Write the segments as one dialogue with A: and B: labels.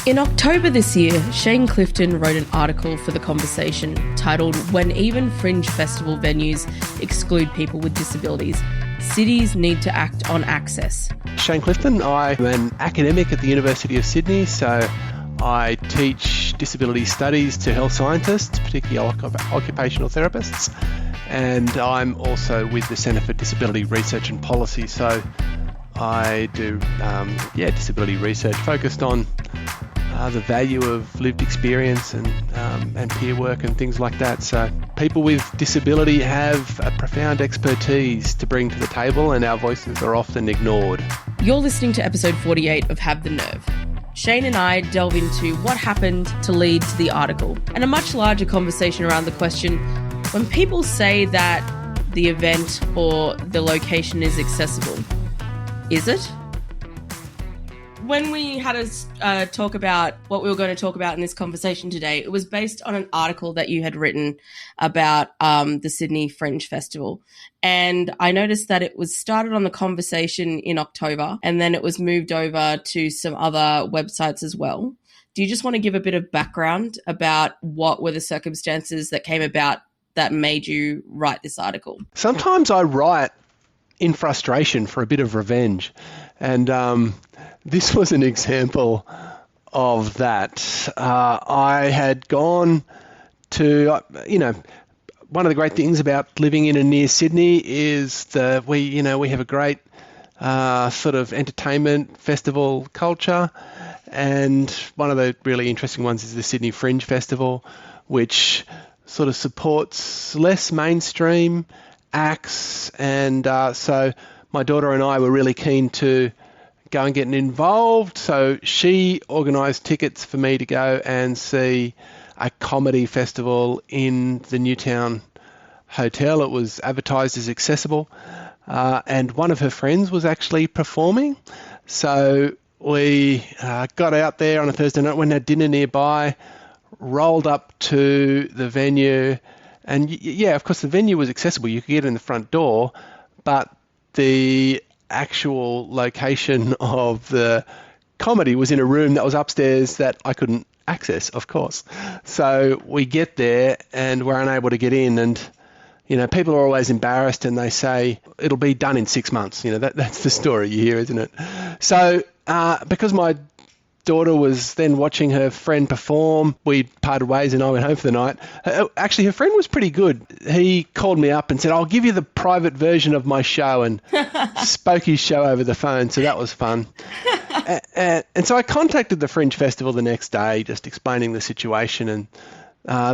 A: In October this year, Shane Clifton wrote an article for The Conversation titled "When Even Fringe Festival Venues Exclude People with Disabilities, Cities Need to Act on Access."
B: Shane Clifton, I'm an academic at the University of Sydney, so I teach disability studies to health scientists, particularly occupational therapists, and I'm also with the Centre for Disability Research and Policy, so I do disability research focused on the value of lived experience and peer work and things like that. So people with disability have a profound expertise to bring to the table, and our voices are often ignored.
A: You're listening to episode 48 of Have the Nerve. Shane and I delve into what happened to lead to the article and a much larger conversation around the question, when people say that the event or the location is accessible, is it? When we had a talk about what we were going to talk about in this conversation today, it was based on an article that you had written about the Sydney Fringe Festival. And I noticed that it was started on The Conversation in October, and then it was moved over to some other websites as well. Do you just want to give a bit of background about what were the circumstances that came about that made you write this article?
B: Sometimes I write in frustration for a bit of revenge. And this was an example of that. I had gone to, one of the great things about living in and near Sydney is that we have a great sort of entertainment festival culture. And one of the really interesting ones is the Sydney Fringe Festival, which sort of supports less mainstream acts. And so my daughter and I were really keen to go and get involved. So she organised tickets for me to go and see a comedy festival in the Newtown Hotel. It was advertised as accessible. And one of her friends was actually performing. So we got out there on a Thursday night, went and had dinner nearby, rolled up to the venue. And yeah, of course, the venue was accessible. You could get in the front door, but the actual location of the comedy was in a room that was upstairs that I couldn't access, of course. So we get there and we're unable to get in. And, people are always embarrassed and they say, it'll be done in 6 months. That's the story you hear, isn't it? So because my daughter was then watching her friend perform, we parted ways and I went home for the night. Actually, her friend was pretty good. He called me up and said, I'll give you the private version of my show, and spoke his show over the phone. So that was fun. And so I contacted the Fringe Festival the next day, just explaining the situation. And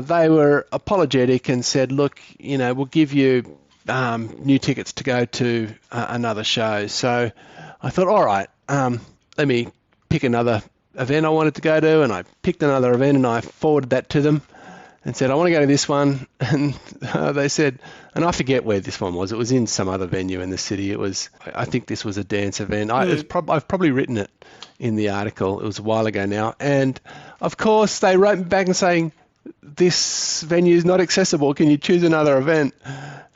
B: they were apologetic and said, look, we'll give you new tickets to go to another show. So I thought, all right, let me pick another event I wanted to go to, and I picked another event and I forwarded that to them and said, I want to go to this one. And they said, and I forget where this one was. It was in some other venue in the city. I think this was a dance event. I've probably written it in the article. It was a while ago now. And of course they wrote me back and saying, this venue is not accessible. Can you choose another event?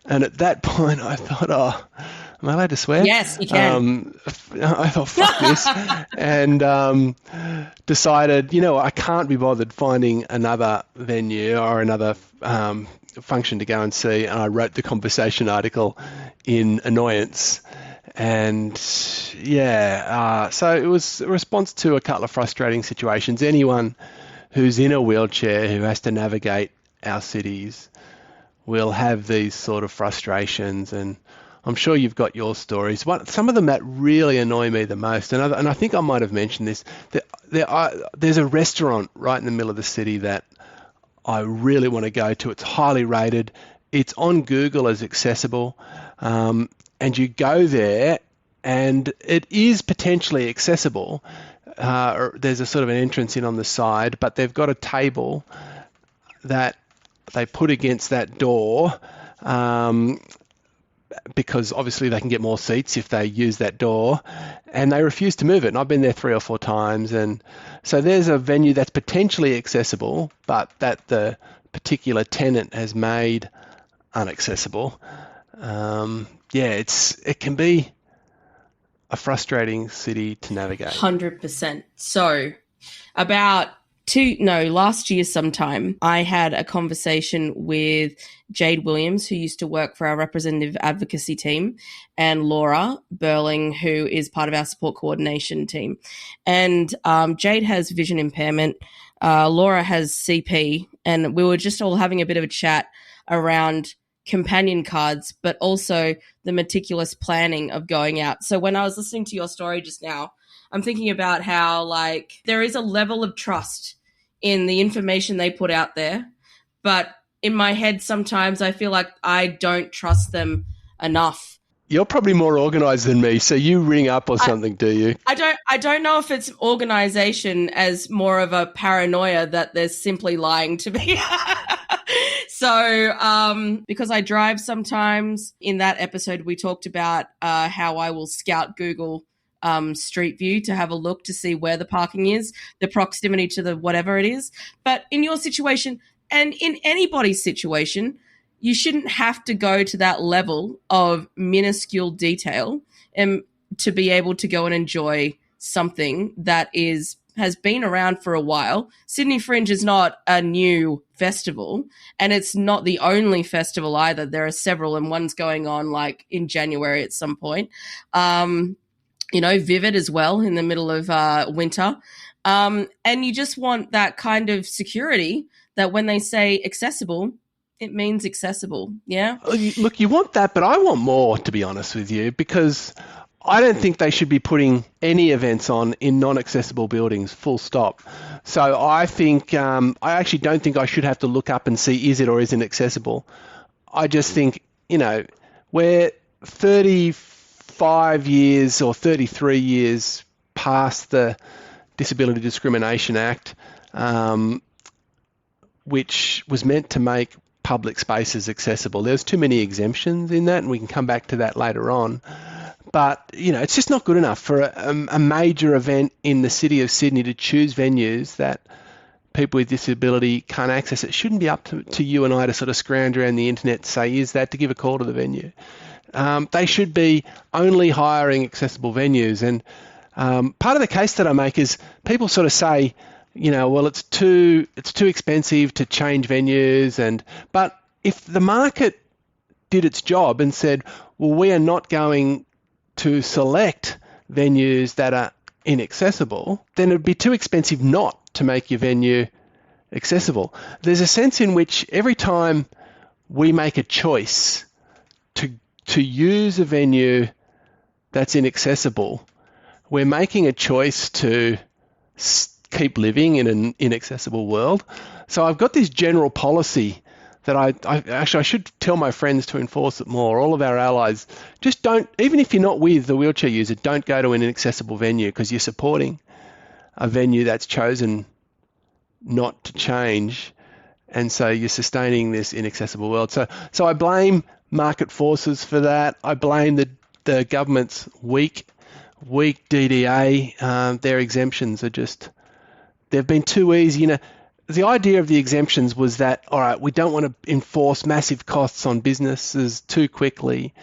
B: And at that point I thought, am I allowed to swear?
A: Yes, you can.
B: I thought, fuck this, and decided, I can't be bothered finding another venue or another function to go and see. And I wrote the Conversation article in annoyance. And so it was a response to a couple of frustrating situations. Anyone who's in a wheelchair who has to navigate our cities will have these sort of frustrations, and I'm sure you've got your stories. Some of them that really annoy me the most, and I think I might have mentioned this, there's a restaurant right in the middle of the city that I really want to go to. It's highly rated. It's on Google as accessible, and you go there and it is potentially accessible. There's a sort of an entrance in on the side, but they've got a table that they put against that door, because obviously they can get more seats if they use that door, and they refuse to move it. And I've been there 3 or 4 times. And so there's a venue that's potentially accessible, but that the particular tenant has made inaccessible. It can be a frustrating city to navigate.
A: 100%. So Last year sometime, I had a conversation with Jade Williams, who used to work for our representative advocacy team, and Laura Burling, who is part of our support coordination team. And Jade has vision impairment. Laura has CP, and we were just all having a bit of a chat around companion cards, but also the meticulous planning of going out. So when I was listening to your story just now, I'm thinking about how, like, there is a level of trust in the information they put out there, but in my head sometimes I feel like I don't trust them enough.
B: You're probably more organized than me, so you ring up or something, do you?
A: I don't know if it's organization as more of a paranoia that they're simply lying to me. So because I drive sometimes, in that episode we talked about how I will scout Google Street View to have a look to see where the parking is, the proximity to the whatever it is. But in your situation, and in anybody's situation, you shouldn't have to go to that level of minuscule detail to be able to go and enjoy something that has been around for a while. Sydney Fringe is not a new festival, and it's not the only festival either. There are several, and one's going on like in January at some point. Vivid as well in the middle of winter. And you just want that kind of security that when they say accessible, it means accessible. Yeah.
B: Look, you want that, but I want more, to be honest with you, because I don't think they should be putting any events on in non-accessible buildings, full stop. So I think, I actually don't think I should have to look up and see is it or isn't accessible. I just think, we're 35 years or 33 years past the Disability Discrimination Act, which was meant to make public spaces accessible. There's too many exemptions in that, and we can come back to that later on. But, it's just not good enough for a major event in the city of Sydney to choose venues that people with disability can't access. It shouldn't be up to you and I to sort of scrounge around the internet to say, is that, to give a call to the venue. They should be only hiring accessible venues. And part of the case that I make is people sort of say, well, it's too expensive to change venues. But if the market did its job and said, well, we are not going to select venues that are inaccessible, then it would be too expensive not to make your venue accessible. There's a sense in which every time we make a choice to use a venue that's inaccessible, we're making a choice to keep living in an inaccessible world. So I've got this general policy that I should tell my friends to enforce it more. All of our allies, just don't, even if you're not with the wheelchair user, don't go to an inaccessible venue, because you're supporting a venue that's chosen not to change, and so you're sustaining this inaccessible world. So I blame market forces for that. I blame the government's weak DDA. Their exemptions are just, they've been too easy. The idea of the exemptions was that, all right, we don't want to enforce massive costs on businesses too quickly.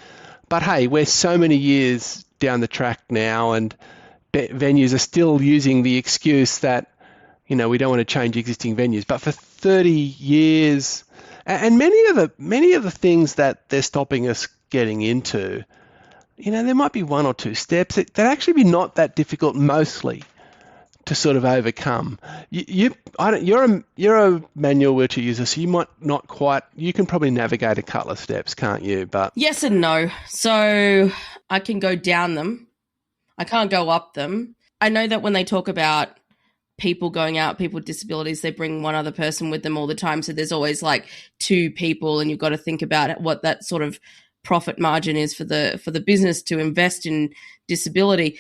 B: But hey, we're so many years down the track now, and venues are still using the excuse that, we don't want to change existing venues. But for 30 years, and many of the things that they're stopping us getting into, there might be one or two steps that actually be not that difficult mostly to sort of overcome. You're a manual wheelchair user, so you might not quite. You can probably navigate a couple of steps, can't you? But
A: yes and no. So I can go down them. I can't go up them. I know that when they talk about people going out, people with disabilities, they bring one other person with them all the time. So there's always like two people, and you've got to think about what that sort of profit margin is for the business to invest in disability.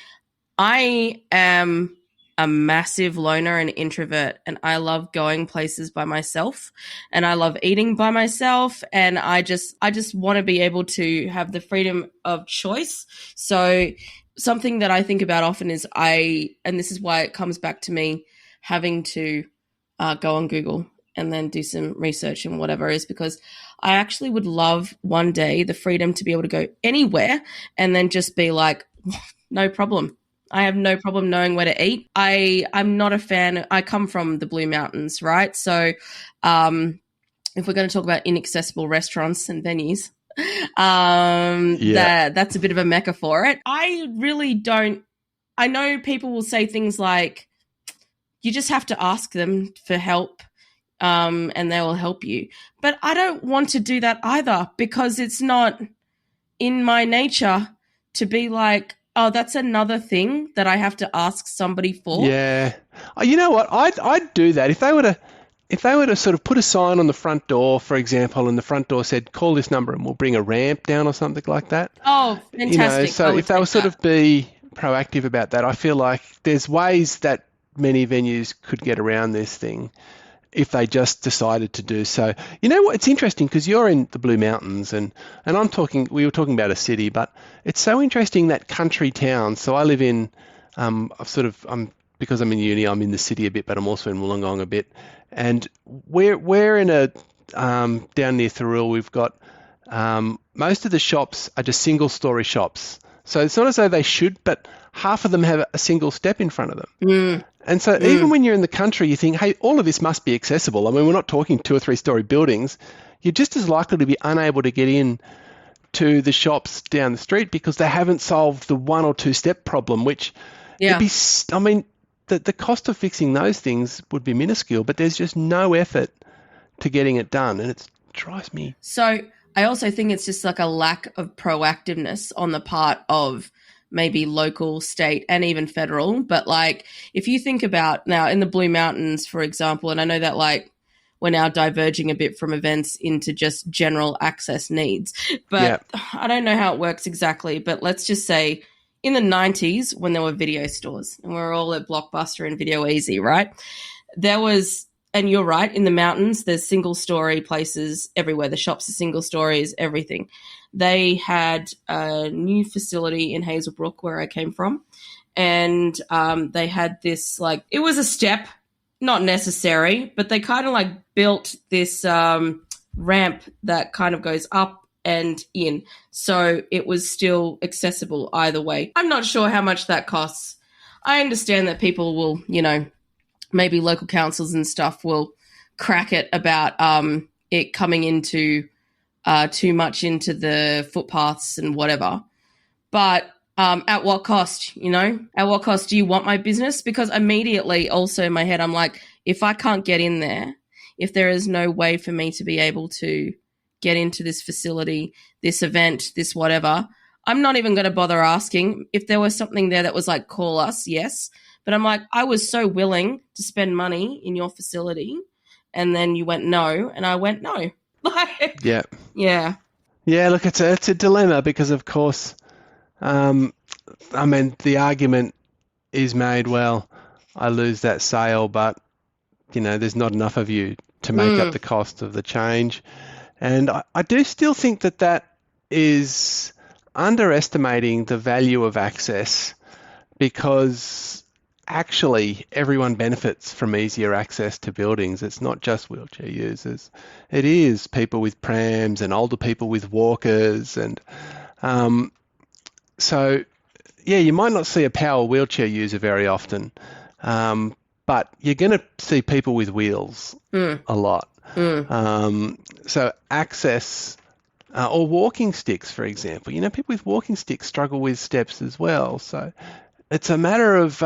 A: I am a massive loner and introvert, and I love going places by myself, and I love eating by myself, and I just want to be able to have the freedom of choice. So something that I think about often is and this is why it comes back to me having to go on Google and then do some research and whatever, is because I actually would love one day the freedom to be able to go anywhere and then just be like, no problem. I have no problem knowing where to eat. I'm not a fan. I come from the Blue Mountains, right? So if we're going to talk about inaccessible restaurants and venues, that's a bit of a mecca for it. I really don't. I know people will say things like, you just have to ask them for help, and they will help you. But I don't want to do that either, because it's not in my nature to be like, oh, that's another thing that I have to ask somebody for.
B: Yeah. You know what? I'd do that if they were to sort of put a sign on the front door, for example, and the front door said, call this number and we'll bring a ramp down or something like that.
A: Oh, fantastic.
B: You know, so if they were sort of be proactive about that, I feel like there's ways that many venues could get around this thing if they just decided to do so. You know what? It's interesting because you're in the Blue Mountains and we were talking about a city, but it's so interesting that country town. So I live in, because I'm in uni, I'm in the city a bit, but I'm also in Wollongong a bit. And we're in a, down near Thirroul, we've got, most of the shops are just single story shops. So it's not as though they should, but half of them have a single step in front of them. And so even when you're in the country, you think, hey, all of this must be accessible. I mean, we're not talking 2 or 3 story buildings. You're just as likely to be unable to get in to the shops down the street because they haven't solved the 1 or 2 step problem, which would be, I mean, the cost of fixing those things would be minuscule, but there's just no effort to getting it done. And it drives me.
A: So I also think it's just like a lack of proactiveness on the part of maybe local, state, and even federal. But like, if you think about now in the Blue Mountains, for example, and I know that like we're now diverging a bit from events into just general access needs, but I don't know how it works exactly, but let's just say in the 90s when there were video stores and we were all at Blockbuster and Video Easy, right? There was, and you're right, in the mountains, there's single story places everywhere. The shops are single stories, everything. They had a new facility in Hazelbrook where I came from. And they had this, like, it was a step, not necessary, but they kind of like built this ramp that kind of goes up and in. So it was still accessible either way. I'm not sure how much that costs. I understand that people will, you know, maybe local councils and stuff will crack it about it coming into too much into the footpaths and whatever. But at what cost, you know? At what cost do you want my business? Because immediately also in my head, I'm like, if I can't get in there, if there is no way for me to be able to get into this facility, this event, this whatever, I'm not even going to bother asking. If there was something there that was like, call us, yes. But I'm like, I was so willing to spend money in your facility, and then you went no, and I went no. Yeah.
B: Look, it's a dilemma because, of course, I mean, the argument is made, well, I lose that sale, but, you know, there's not enough of you to make up the cost of the change. And I do still think that is underestimating the value of access, because actually everyone benefits from easier access to buildings. It's not just wheelchair users. It is people with prams and older people with walkers. And so, yeah, you might not see a power wheelchair user very often, but you're going to see people with wheels a lot. So access or walking sticks, for example. You know, people with walking sticks struggle with steps as well. So it's a matter of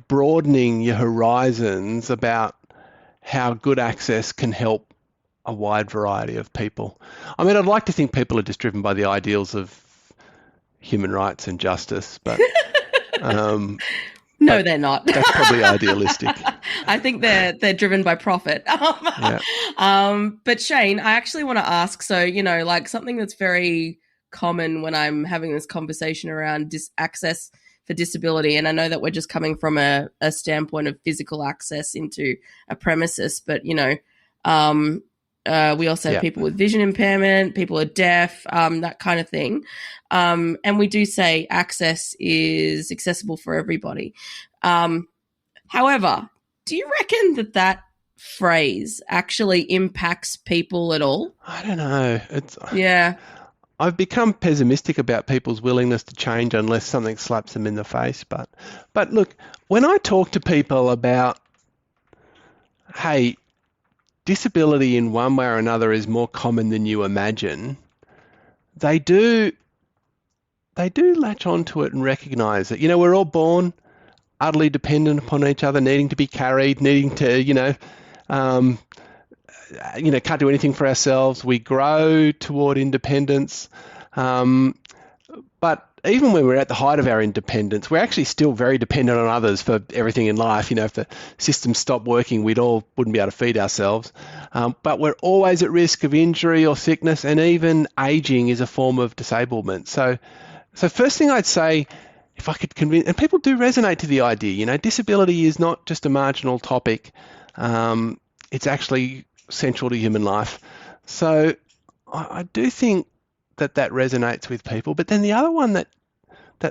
B: broadening your horizons about how good access can help a wide variety of people. I mean, I'd like to think people are just driven by the ideals of human rights and justice, but
A: no, they're not.
B: That's probably idealistic.
A: I think they're driven by profit. But Shane, I actually want to ask, so, you know, like something that's very common when I'm having this conversation around access for disability, and I know that we're just coming from a standpoint of physical access into a premises, but, you know, we also have people with vision impairment, people are deaf, that kind of thing. And we do say access is accessible for everybody. However, do you reckon that phrase actually impacts people at all?
B: I don't know. I've become pessimistic about people's willingness to change unless something slaps them in the face. But look, when I talk to people about, hey, disability in one way or another is more common than you imagine, they do latch onto it and recognise that, we're all born utterly dependent upon each other, needing to be carried, needing to, can't do anything for ourselves. We grow toward independence. But even when we're at the height of our independence, we're actually still very dependent on others for everything in life. If the system stopped working, wouldn't be able to feed ourselves. But we're always at risk of injury or sickness, and even aging is a form of disablement. So first thing I'd say, if I could convince, and people do resonate to the idea, disability is not just a marginal topic. It's actually central to human life. So I do think that resonates with people. But then the other one that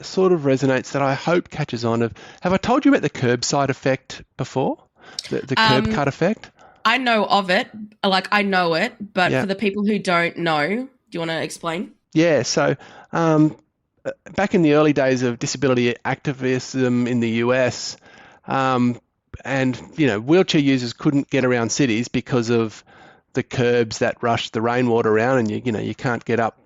B: sort of resonates that I hope catches on, have I told you about the curbside effect before? The curb cut effect?
A: I know of it. I know it, but for the people who don't know, do you want to explain?
B: Yeah, so back in the early days of disability activism in the US, and wheelchair users couldn't get around cities because of the curbs that rushed the rainwater around, and you can't get up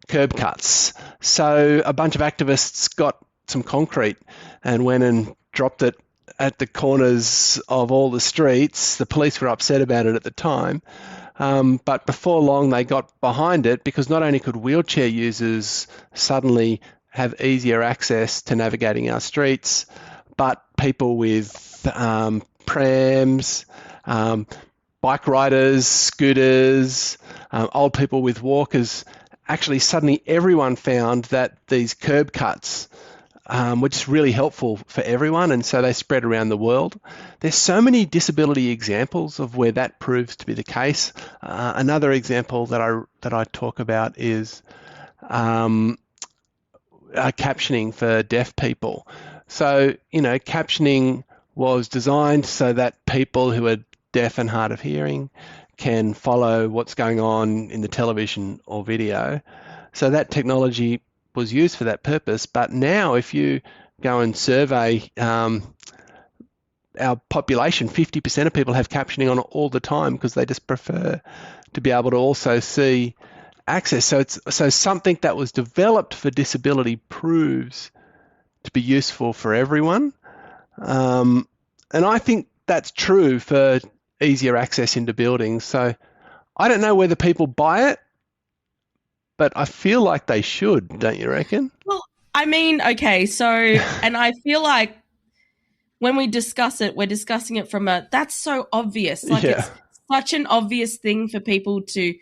B: curb cuts. So a bunch of activists got some concrete and went and dropped it at the corners of all the streets. The police were upset about it at the time, but before long they got behind it, because not only could wheelchair users suddenly have easier access to navigating our streets, but people with prams, bike riders, scooters, old people with walkers, actually suddenly everyone found that these curb cuts were just really helpful for everyone, and so they spread around the world. There's so many disability examples of where that proves to be the case. Another example that I talk about is captioning for deaf people. So, captioning was designed so that people who are deaf and hard of hearing can follow what's going on in the television or video. So that technology was used for that purpose. But now if you go and survey our population, 50% of people have captioning on all the time because they just prefer to be able to also see access. So something that was developed for disability proves to be useful for everyone. And I think that's true for easier access into buildings. So I don't know whether people buy it, but I feel like they should, don't you reckon?
A: Well, I mean, okay, so, and I feel like when we discuss it, we're discussing it from that's so obvious. It's such an obvious thing for people to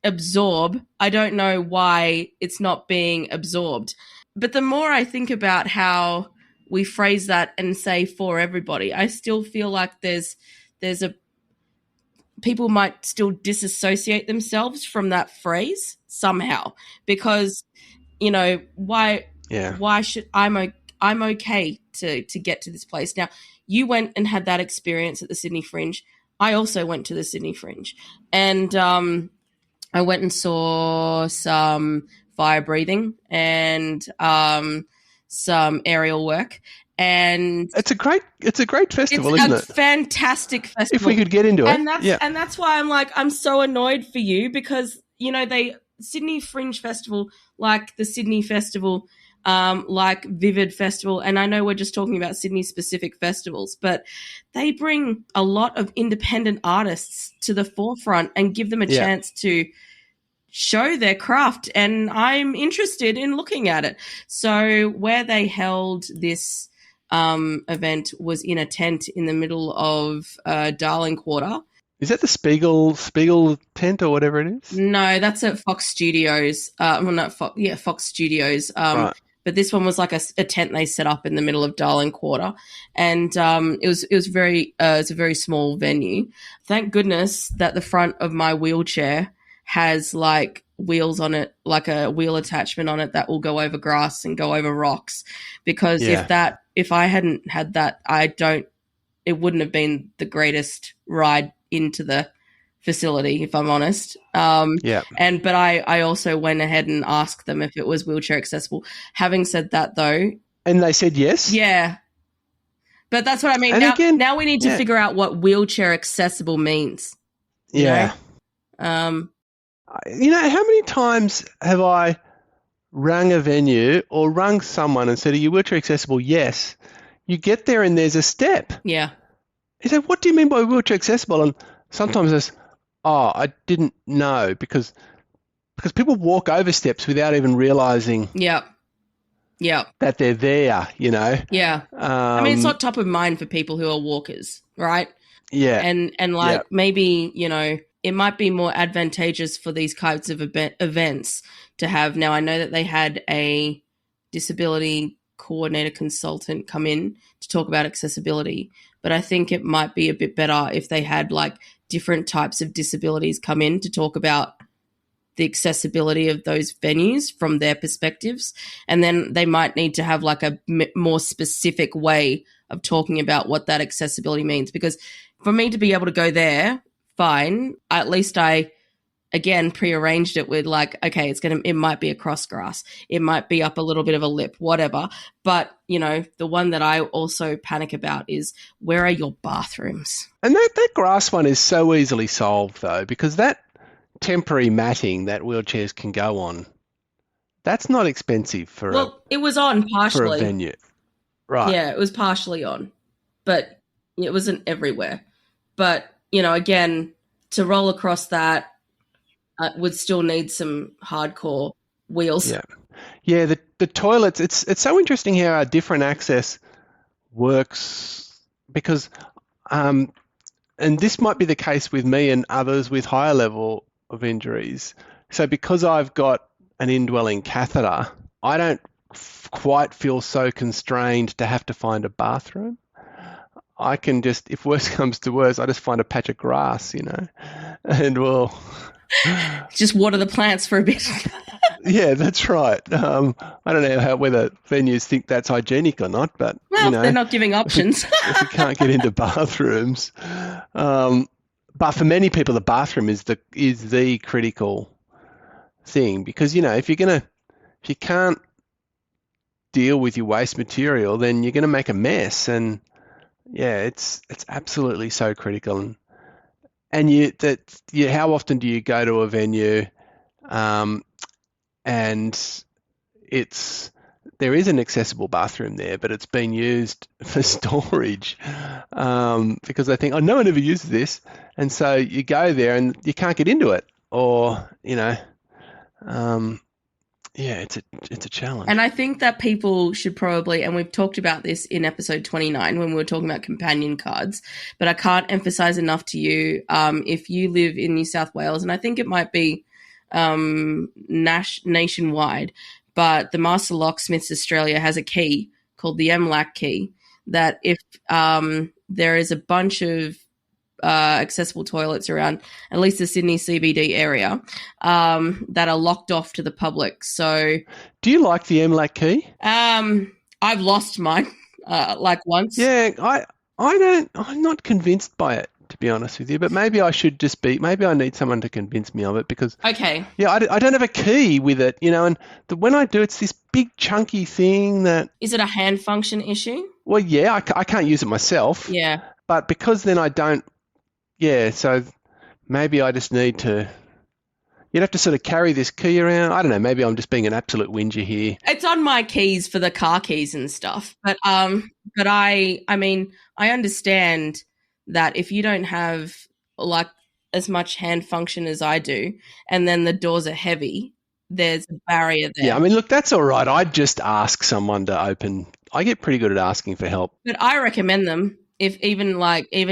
A: absorb. I don't know why it's not being absorbed. But the more I think about how we phrase that and say for everybody, I still feel like there's people might still disassociate themselves from that phrase somehow, because why should I'm okay to get to this place. Now, you went and had that experience at the Sydney Fringe. I also went to the Sydney Fringe, and I went and saw some fire breathing and some aerial work. And
B: it's a great festival, isn't it?
A: It's a fantastic festival.
B: If we could get into it.
A: And that's why I'm so annoyed for you, because Sydney Fringe Festival, like the Sydney Festival, like Vivid Festival, and I know we're just talking about Sydney specific festivals, but they bring a lot of independent artists to the forefront and give them a chance to show their craft, and I'm interested in looking at it. So where they held this event was in a tent in the middle of Darling Quarter.
B: Is that the Spiegel tent or whatever it is?
A: No, that's at Fox Studios. Fox Studios.
B: Right.
A: But this one was like a tent they set up in the middle of Darling Quarter, and it was a very small venue. Thank goodness that the front of my wheelchair has like wheels on it, like a wheel attachment on it that will go over grass and go over rocks. Because if I hadn't had that, it wouldn't have been the greatest ride into the facility, if I'm honest.
B: Yeah.
A: But I also went ahead and asked them if it was wheelchair accessible. Having said that, though,
B: And they said yes.
A: yeah. But that's what I mean.
B: And
A: Now we need to figure out what wheelchair accessible means. You
B: know? How many times have I rung a venue or rung someone and said, "Are you wheelchair accessible?" Yes. You get there and there's a step.
A: Yeah.
B: You say, "What do you mean by wheelchair accessible?" And sometimes it's, "Oh, I didn't know," because people walk over steps without even realizing that they're there,
A: Yeah. I mean, it's not top of mind for people who are walkers, right?
B: Yeah.
A: And maybe, it might be more advantageous for these kinds of events to have. Now, I know that they had a disability coordinator consultant come in to talk about accessibility, but I think it might be a bit better if they had different types of disabilities come in to talk about the accessibility of those venues from their perspectives. And then they might need to have a more specific way of talking about what that accessibility means. Because for me to be able to go there, fine, at least I, again, prearranged it with okay, it might be across grass. It might be up a little bit of a lip, whatever. But, the one that I also panic about is, where are your bathrooms?
B: And that grass one is so easily solved, though, because that temporary matting that wheelchairs can go on, that's not expensive
A: it was on partially.
B: For a venue. Right.
A: Yeah, it was partially on, but it wasn't everywhere. But, again, to roll across that would still need some hardcore wheels.
B: Yeah. Yeah, the toilets, it's so interesting how our different access works, because and this might be the case with me and others with higher level of injuries. So because I've got an indwelling catheter, I don't quite feel so constrained to have to find a bathroom. I can just, if worse comes to worse, I just find a patch of grass, and we'll
A: just water the plants for a bit.
B: Yeah, that's right. I don't know whether venues think that's hygienic or not, but
A: they're not giving options.
B: If you can't get into bathrooms, but for many people, the bathroom is the critical thing, because if you can't deal with your waste material, then you're going to make a mess, and it's absolutely so critical. And how often do you go to a venue, and there is an accessible bathroom there, but it's been used for storage, because they think, no one ever uses this, and so you go there and you can't get into it, or it's a challenge.
A: And I think that people should probably, and we've talked about this in episode 29 when we were talking about companion cards, but I can't emphasize enough to you, if you live in New South Wales, and I think it might be nationwide, but the Master Locksmiths Australia has a key called the MLAC key that if there is a bunch of accessible toilets around at least the Sydney CBD area that are locked off to the public. So,
B: do you like the MLAC key?
A: I've lost mine once.
B: Yeah, I'm not convinced by it, to be honest with you, but maybe I should maybe I need someone to convince me of it, because
A: okay,
B: I don't have a key with it, and when I do, it's this big chunky thing that...
A: Is it a hand function issue?
B: Well, yeah, I can't use it myself.
A: Yeah.
B: But because then I don't... Yeah, so maybe I just need to... You'd have to sort of carry this key around. I don't know, maybe I'm just being an absolute whinger here.
A: It's on my keys for the car keys and stuff. But I mean, I understand that if you don't have as much hand function as I do, and then the doors are heavy, there's a barrier there.
B: Yeah, I mean, look, that's all right. I'd just ask someone to open. I get pretty good at asking for help.
A: But I recommend them, if even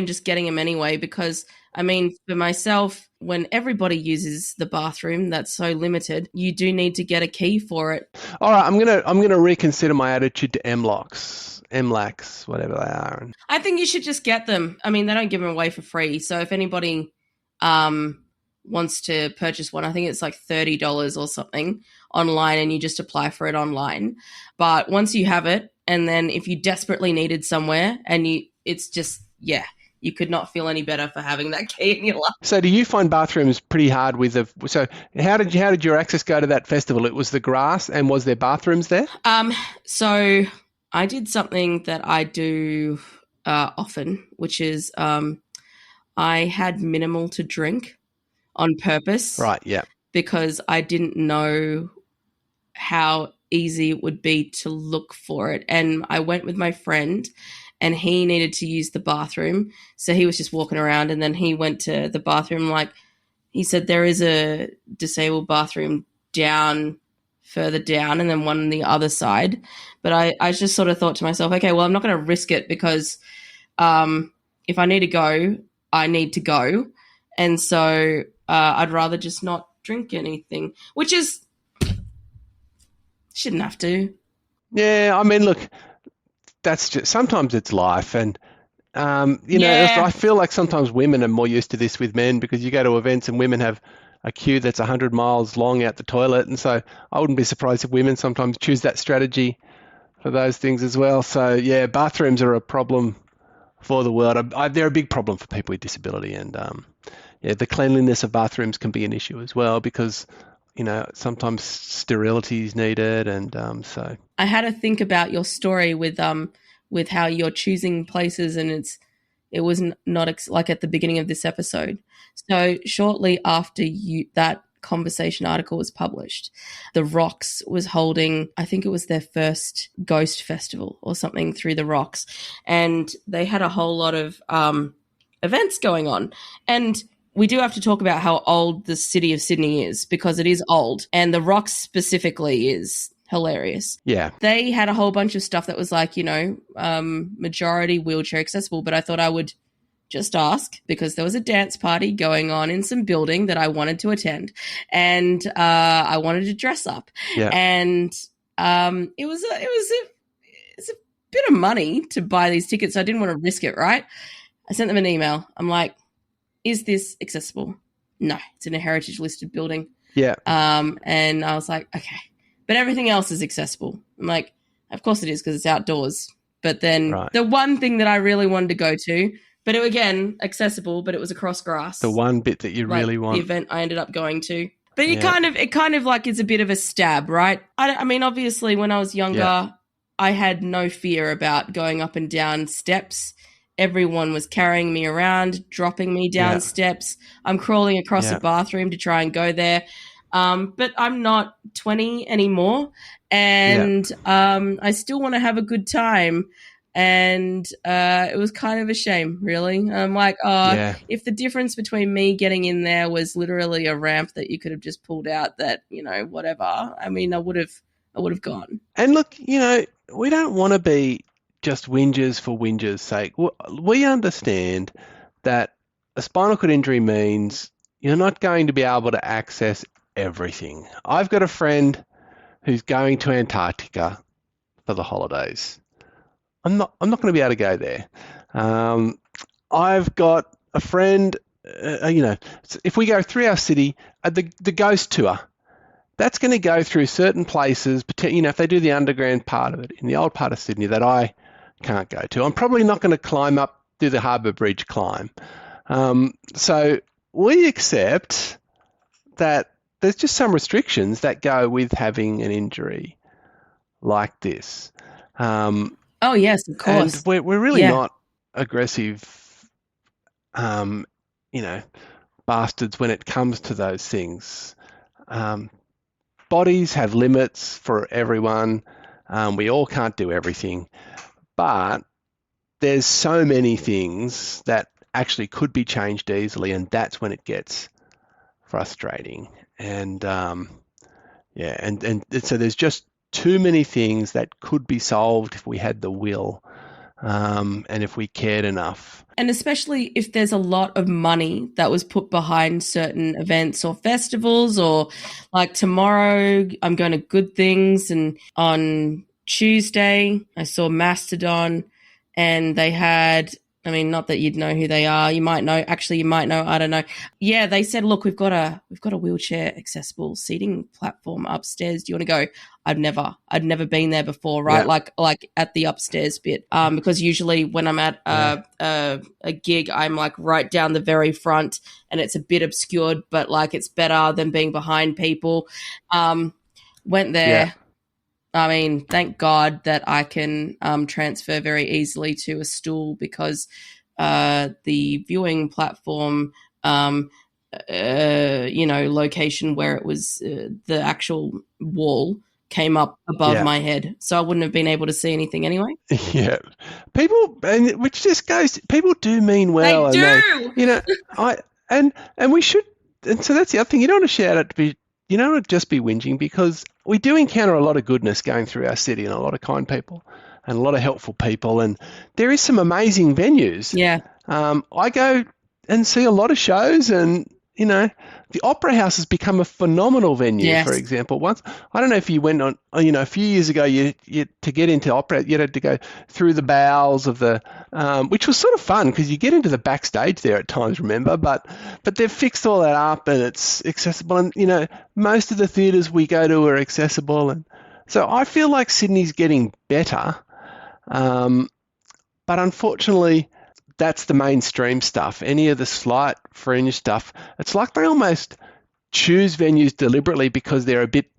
A: just getting them anyway, because I mean, for myself, when everybody uses the bathroom that's so limited, you do need to get a key for it.
B: All right, I'm gonna reconsider my attitude to MLACs, whatever they are.
A: I think you should just get them. I mean, they don't give them away for free. So if anybody wants to purchase one, I think it's like $30 or something online, and you just apply for it online. But once you have it, and then if you desperately needed somewhere, and it's just, you could not feel any better for having that key in your life.
B: So do you find bathrooms pretty hard with the, so how did your access go to that festival? It was the grass, and was there bathrooms there?
A: So I did something that I do often, which is I had minimal to drink on purpose.
B: Right, yeah.
A: Because I didn't know how easy it would be to look for it. And I went with my friend, and he needed to use the bathroom. So he was just walking around, and then he went to the bathroom. Like, he said there is a disabled bathroom further down, and then one on the other side. But I just sort of thought to myself, okay, well, I'm not going to risk it, because if I need to go, I need to go. And so I'd rather just not drink anything, which is, shouldn't have to.
B: Yeah, I mean, look, that's just, sometimes it's life. And, I feel like sometimes women are more used to this with men, because you go to events and women have a queue that's 100 miles long out the toilet. And so I wouldn't be surprised if women sometimes choose that strategy for those things as well. So, yeah, bathrooms are a problem for the world. They're a big problem for people with disability. And, the cleanliness of bathrooms can be an issue as well, because, sometimes sterility is needed. And so
A: I had to think about your story with how you're choosing places, and it was not like at the beginning of this episode. So shortly after that conversation article was published, The Rocks was holding, I think it was their first ghost festival or something through The Rocks, and they had a whole lot of events going on. And we do have to talk about how old the city of Sydney is, because it is old, and The Rocks specifically is hilarious.
B: Yeah.
A: They had a whole bunch of stuff that was like, majority wheelchair accessible, but I thought I would just ask, because there was a dance party going on in some building that I wanted to attend, and I wanted to dress up.
B: Yeah.
A: And it was a bit of money to buy these tickets, so I didn't want to risk it, right? I sent them an email. I'm like, is this accessible? No, it's in a heritage listed building.
B: Yeah.
A: And I was like, okay. But everything else is accessible. I'm like, of course it is, because it's outdoors. But then the one thing that I really wanted to go to, but again, accessible, but it was across grass.
B: The one bit that you really want.
A: The event I ended up going to. But it kind of like is a bit of a stab, right? I mean, obviously, when I was younger, I had no fear about going up and down steps. Everyone was carrying me around, dropping me down steps. I'm crawling across a bathroom to try and go there. But I'm not 20 anymore, and I still want to have a good time. And it was kind of a shame, really. I'm like, if the difference between me getting in there was literally a ramp that you could have just pulled out, that, whatever. I mean, I would have gone.
B: And look, we don't want to be just whingers for whingers' sake. We understand that a spinal cord injury means you're not going to be able to access everything. I've got a friend who's going to Antarctica for the holidays. I'm not going to be able to go there. I've got a friend, if we go through our city, the ghost tour, that's going to go through certain places, if they do the underground part of it in the old part of Sydney that I can't go to. I'm probably not going to climb up, do the Harbour Bridge climb. So we accept that there's just some restrictions that go with having an injury like this.
A: Oh, yes, of course.
B: And we're really not aggressive, bastards when it comes to those things. Bodies have limits for everyone. We all can't do everything. But there's so many things that actually could be changed easily, and that's when it gets frustrating. And and so there's just too many things that could be solved if we had the will, and if we cared enough.
A: And especially if there's a lot of money that was put behind certain events or festivals, or like tomorrow I'm going to Good Things, and on Tuesday I saw Mastodon, and they had I mean, not that you'd know who they are. You might know. Actually, you might know. I don't know. Yeah, they said, look, we've got a wheelchair accessible seating platform upstairs. Do you want to go? I'd never been there before, right?
B: Yeah.
A: Like at the upstairs bit. Because usually when I'm at a gig, I'm like right down the very front, and it's a bit obscured, but like it's better than being behind people. Went there.
B: Yeah.
A: I mean, thank God that I can transfer very easily to a stool, because the viewing platform, location wwhere it was, the actual wall came up above
B: Yeah.
A: my head, so I wouldn't have been able to see anything anyway.
B: Yeah, people, and which just goes. People do mean well,
A: They
B: and they,
A: do.
B: you know, I and we should. And so that's the other thing. You don't want to shout out to be. You don't want to just be whinging, because we do encounter a lot of goodness going through our city, and a lot of kind people, and a lot of helpful people, and there is some amazing venues.
A: Yeah.
B: I go and see a lot of shows, and the Opera House has become a phenomenal venue.
A: Yes.
B: For example, once, I don't know if you went on, a few years ago, you to get into opera, you had to go through the bowels of the, which was sort of fun, because you get into the backstage there at times, remember? But they've fixed all that up, and it's accessible, and most of the theatres we go to are accessible, and so I feel like Sydney's getting better, but unfortunately, that's the mainstream stuff. Any of the slight fringe stuff, it's like they almost choose venues deliberately because they're a bit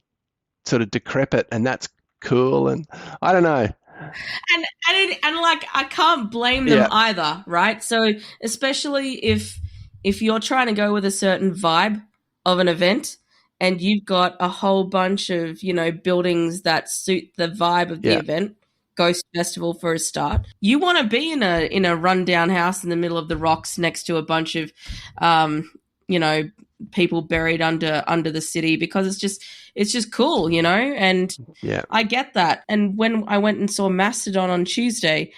B: sort of decrepit, and that's cool. And I don't know.
A: And like, I can't blame them either, right? So especially if you're trying to go with a certain vibe of an event, and you've got a whole bunch of buildings that suit the vibe of the event. Ghost Festival for a start. You want to be in a rundown house in the middle of the rocks next to a bunch of people buried under the city, because it's just cool, and I get that. And when I went and saw Mastodon on Tuesday,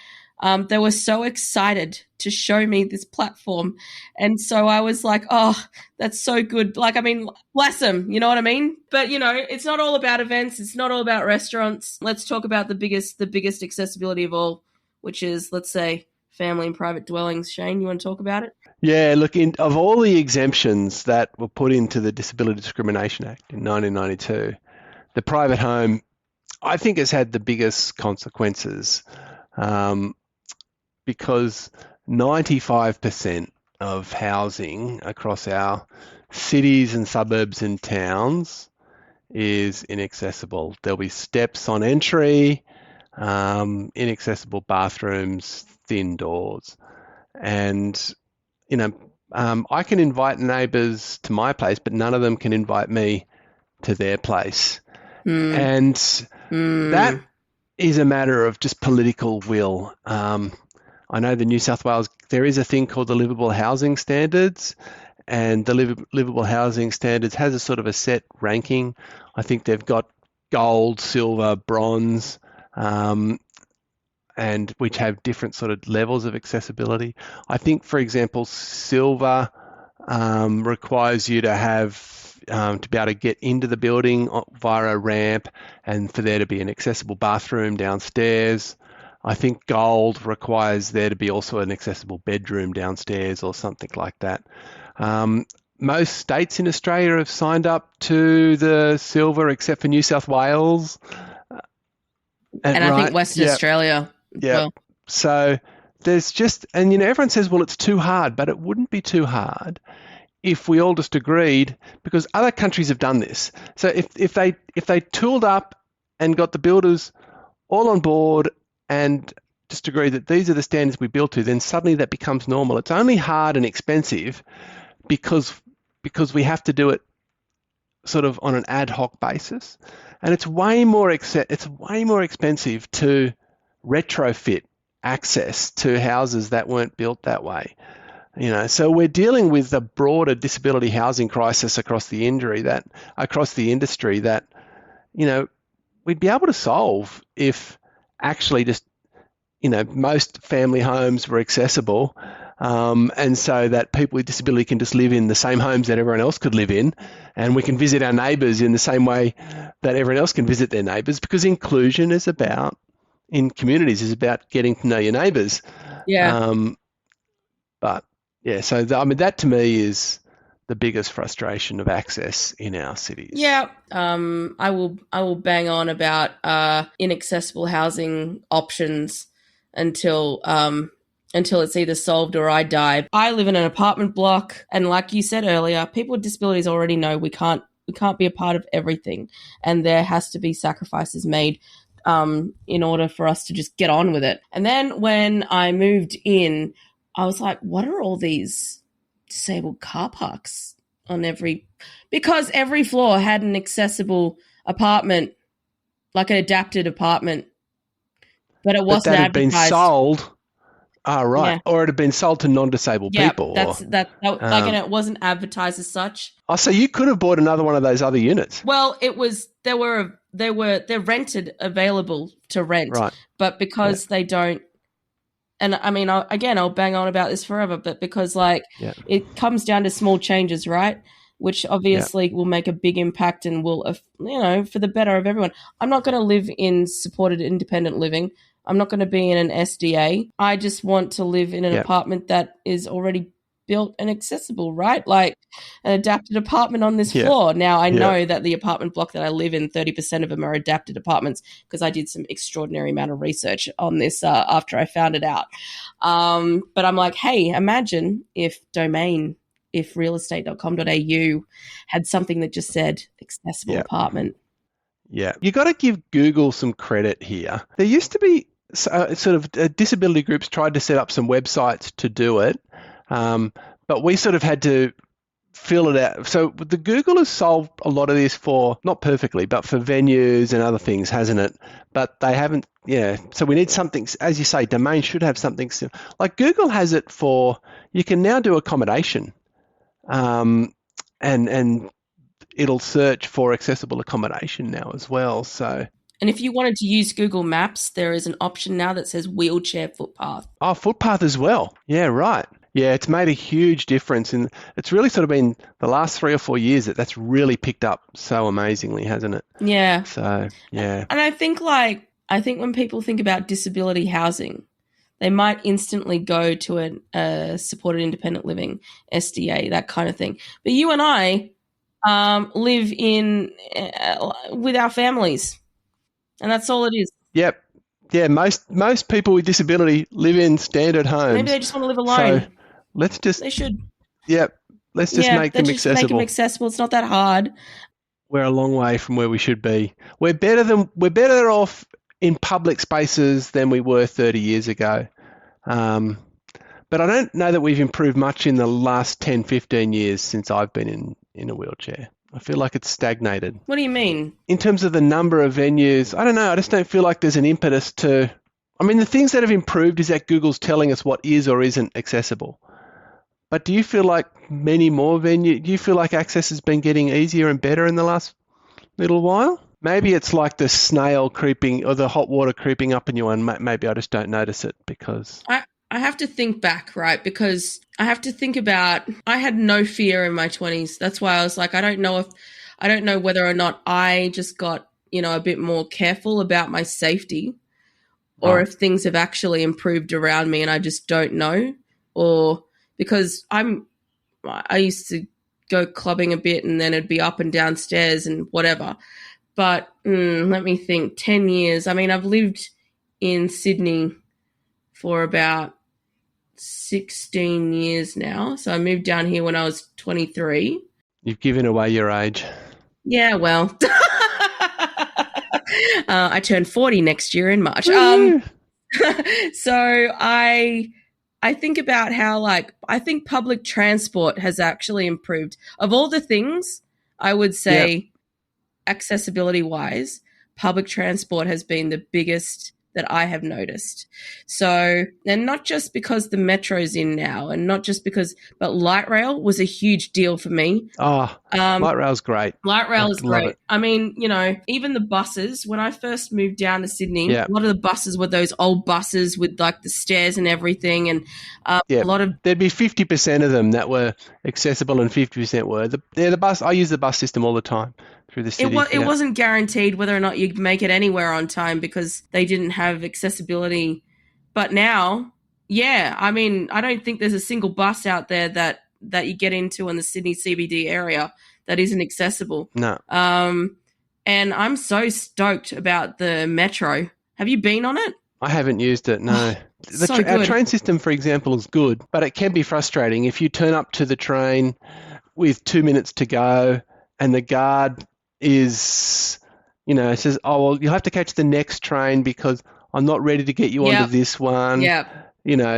A: they were so excited to show me this platform, and so I was like, oh, that's so good. Like, I mean, bless them, you know what I mean? But it's not all about events, it's not all about restaurants. Let's talk about the biggest accessibility of all, which is, let's say, family and private dwellings. Shane, you want to talk about it?
B: Yeah, look, of all the exemptions that were put into the Disability Discrimination Act in 1992, the private home, I think, has had the biggest consequences, because 95% of housing across our cities and suburbs and towns is inaccessible. There'll be steps on entry, inaccessible bathrooms, thin doors. And, I can invite neighbours to my place, but none of them can invite me to their place. And that is a matter of just political will. I know the New South Wales, there is a thing called the Livable Housing Standards, and the Livable Housing Standards has a sort of a set ranking. I think they've got gold, silver, bronze, and which have different sort of levels of accessibility. I think, for example, silver requires you to have to be able to get into the building via a ramp, and for there to be an accessible bathroom downstairs. I think gold requires there to be also an accessible bedroom downstairs or something like that. Most states in Australia have signed up to the silver, except for New South Wales.
A: And I think Western Australia.
B: Yeah.
A: Well.
B: So there's just, and everyone says, well, it's too hard, but it wouldn't be too hard if we all just agreed, because other countries have done this. So if they tooled up and got the builders all on board and just agree that these are the standards we build to, then suddenly that becomes normal. It's only hard and expensive because we have to do it sort of on an ad hoc basis, and it's way more expensive to retrofit access to houses that weren't built that way. So we're dealing with a broader disability housing crisis across the industry that we'd be able to solve if actually just most family homes were accessible, and so that people with disability can just live in the same homes that everyone else could live in, and we can visit our neighbours in the same way that everyone else can visit their neighbours, because inclusion in communities is about getting to know your neighbours.
A: Yeah.
B: But yeah, so that to me is the biggest frustration of access in our cities.
A: Yeah, I will bang on about inaccessible housing options until it's either solved or I die. I live in an apartment block, and like you said earlier, people with disabilities already know we can't be a part of everything, and there has to be sacrifices made in order for us to just get on with it. And then when I moved in, I was like, what are all these disabled car parks on because every floor had an accessible apartment, like an adapted apartment, but it wasn't
B: that had been
A: advertised.
B: sold. Oh, right.
A: Yeah.
B: Or it had been sold to non-disabled people.
A: And it wasn't advertised as such.
B: Oh, so you could have bought another one of those other units.
A: Well, they're rented, available to rent,
B: right?
A: But because they don't, and I mean, I'll bang on about this forever, but because it comes down to small changes, right? Which obviously will make a big impact and will, for the better of everyone. I'm not going to live in supported independent living. I'm not going to be in an SDA. I just want to live in an apartment that is already built and accessible, right? Like an adapted apartment on this floor. Now, I know that the apartment block that I live in, 30% of them are adapted apartments because I did some extraordinary amount of research on this after I found it out. But I'm like, hey, imagine if realestate.com.au had something that just said accessible apartment.
B: Yeah. You got to give Google some credit here. There used to be sort of disability groups tried to set up some websites to do it, but we sort of had to fill it out. So the Google has solved a lot of this for, not perfectly, but for venues and other things, hasn't it? But they haven't, so we need something, as you say, Domain should have something like Google has it for, you can now do accommodation, and it'll search for accessible accommodation now as well. So,
A: and if you wanted to use Google Maps, there is an option now that says wheelchair footpath.
B: Oh, footpath as well. Yeah, right. Yeah, it's made a huge difference, and it's really sort of been the last 3 or 4 years that's really picked up so amazingly, hasn't it?
A: Yeah.
B: So, yeah.
A: And I think when people think about disability housing, they might instantly go to a supported independent living, SDA, that kind of thing. But you and I live in with our families, and that's all it is.
B: Yep. Yeah, most people with disability live in standard homes.
A: Maybe they just want to live alone.
B: So they
A: should.
B: Yep. Let's just make them accessible.
A: Make them accessible. It's not that hard.
B: We're a long way from where we should be. We're better off in public spaces than we were 30 years ago. But I don't know that we've improved much in the last 10, 15 years since I've been in a wheelchair. I feel like it's stagnated.
A: What do you mean?
B: In terms of the number of venues, I don't know. I just don't feel like there's an impetus to... I mean, the things that have improved is that Google's telling us what is or isn't accessible. But do you feel like many more venues... Do you feel like access has been getting easier and better in the last little while? Maybe it's like the snail creeping or the hot water creeping up in you, and maybe I just don't notice it because...
A: I have to think back, right? Because I have to think about, I had no fear in my 20s. That's why I was like, I don't know whether or not I just got, a bit more careful about my safety, or if things have actually improved around me and I just don't know, or because I used to go clubbing a bit and then it'd be up and downstairs and whatever. But let me think, 10 years. I mean, I've lived in Sydney for about 16 years now. So I moved down here when I was 23.
B: You've given away your age.
A: Yeah, well, I turn 40 next year in March. So I think about how, I think public transport has actually improved. Of all the things, I would say accessibility-wise, public transport has been the biggest that I have noticed. So, and not just because the metro's in now, and not just because, but light rail was a huge deal for me.
B: Oh, light rail's great.
A: Light rail is great. I mean, even the buses, when I first moved down to Sydney, a lot of the buses were those old buses with the stairs and everything. And a lot of...
B: There'd be 50% of them that were accessible and 50% were. The bus, I use the bus system all the time through the city.
A: It wasn't guaranteed whether or not you'd make it anywhere on time because they didn't have accessibility. But now Yeah, I mean, I don't think there's a single bus out there that you get into in the Sydney CBD area that isn't accessible.
B: No.
A: And I'm so stoked about the metro. Have you been on it?
B: I haven't used it, no. Our train system, for example, is good, but it can be frustrating if you turn up to the train with 2 minutes to go and the guard says, oh, well, you'll have to catch the next train because I'm not ready to get you onto this one.
A: Yeah.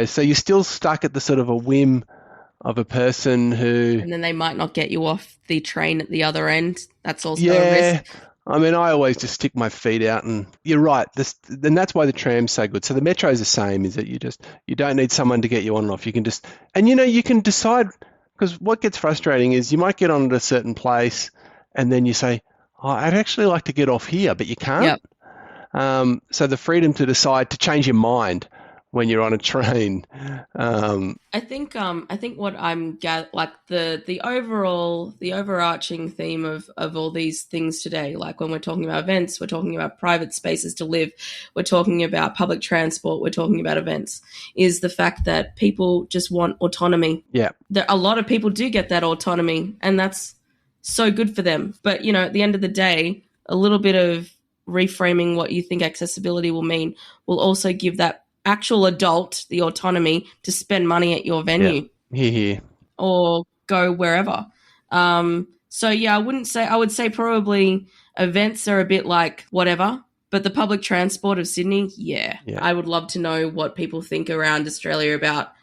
B: So you're still stuck at the sort of a whim of a person who...
A: And then they might not get you off the train at the other end. That's also a risk.
B: I mean, I always just stick my feet out, and you're right. And that's why the tram's so good. So the metro's the same, is that you don't need someone to get you on and off. You can just, and you can decide, because what gets frustrating is you might get on at a certain place, and then you say, oh, I'd actually like to get off here, but you can't.
A: Yep.
B: So the freedom to decide to change your mind when you're on a train.
A: I think what I'm like the overarching theme of all these things today, like when we're talking about events, we're talking about private spaces to live, we're talking about public transport, we're talking about events, is the fact that people just want autonomy.
B: Yeah.
A: A lot of people do get that autonomy, and that's so good for them. But, at the end of the day, a little bit of reframing what you think accessibility will mean will also give that actual adult the autonomy to spend money at your venue.
B: Yeah.
A: Or go wherever. So yeah, I would say probably events are a bit like whatever, but the public transport of Sydney, yeah. I would love to know what people think around Australia about,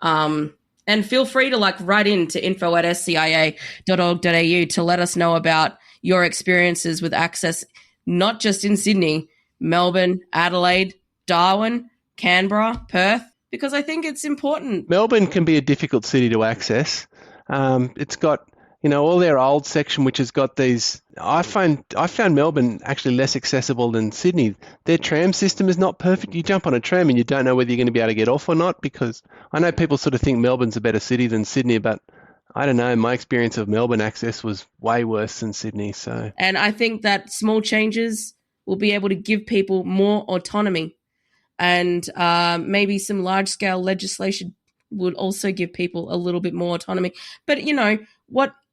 A: and feel free to write in to info@scia.org.au to let us know about your experiences with access, not just in Sydney, Melbourne, Adelaide, Darwin, Canberra, Perth, because I think it's important.
B: Melbourne can be a difficult city to access. It's got, all their old section, which has got these. I found Melbourne actually less accessible than Sydney. Their tram system is not perfect. You jump on a tram and you don't know whether you're going to be able to get off or not, because I know people sort of think Melbourne's a better city than Sydney, but I don't know. My experience of Melbourne access was way worse than Sydney. So,
A: and I think that small changes will be able to give people more autonomy. And maybe some large-scale legislation would also give people a little bit more autonomy. But,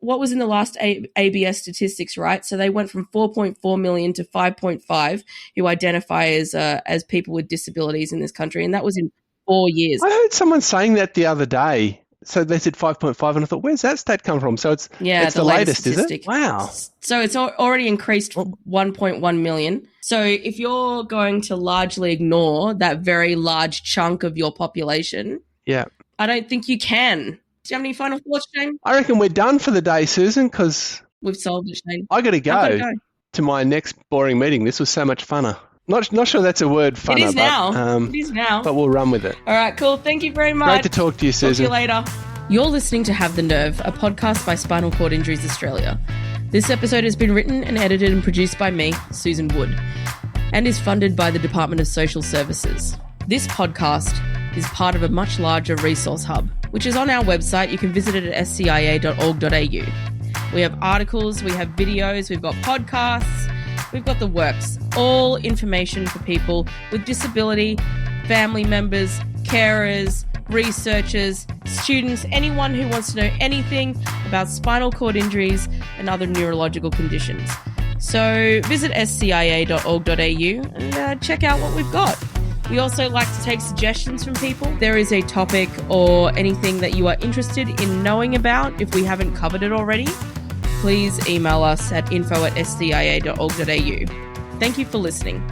A: what was in the last ABS statistics, right? So they went from 4.4 million to 5.5 who identify as people with disabilities in this country, and that was in 4 years.
B: I heard someone saying that the other day. So they said 5.5, and I thought, where's that stat come from? So it's the latest,
A: statistic.
B: Is it? Wow.
A: So it's already increased 1.1 million. So if you're going to largely ignore that very large chunk of your population, I don't think you can. Do you have any final thoughts, Shane?
B: I reckon we're done for the day, Susan, because
A: we've solved it, Shane.
B: I got to go to my next boring meeting. This was so much funner. Not sure that's a word, funner.
A: It is now. It is now.
B: But we'll run with it.
A: All right, cool. Thank you very much.
B: Great to talk to you, Susan.
A: Talk to you later. You're listening to Have the Nerve, a podcast by Spinal Cord Injuries Australia. This episode has been written and edited and produced by me, Susan Wood, and is funded by the Department of Social Services. This podcast is part of a much larger resource hub, which is on our website. You can visit it at scia.org.au. We have articles, we have videos, we've got podcasts, we've got the works. All information for people with disability, family members, carers, researchers, students, anyone who wants to know anything about spinal cord injuries and other neurological conditions. So visit scia.org.au and check out what we've got. We also like to take suggestions from people. If there is a topic or anything that you are interested in knowing about, if we haven't covered it already, please email us at info@scia.org.au. Thank you for listening.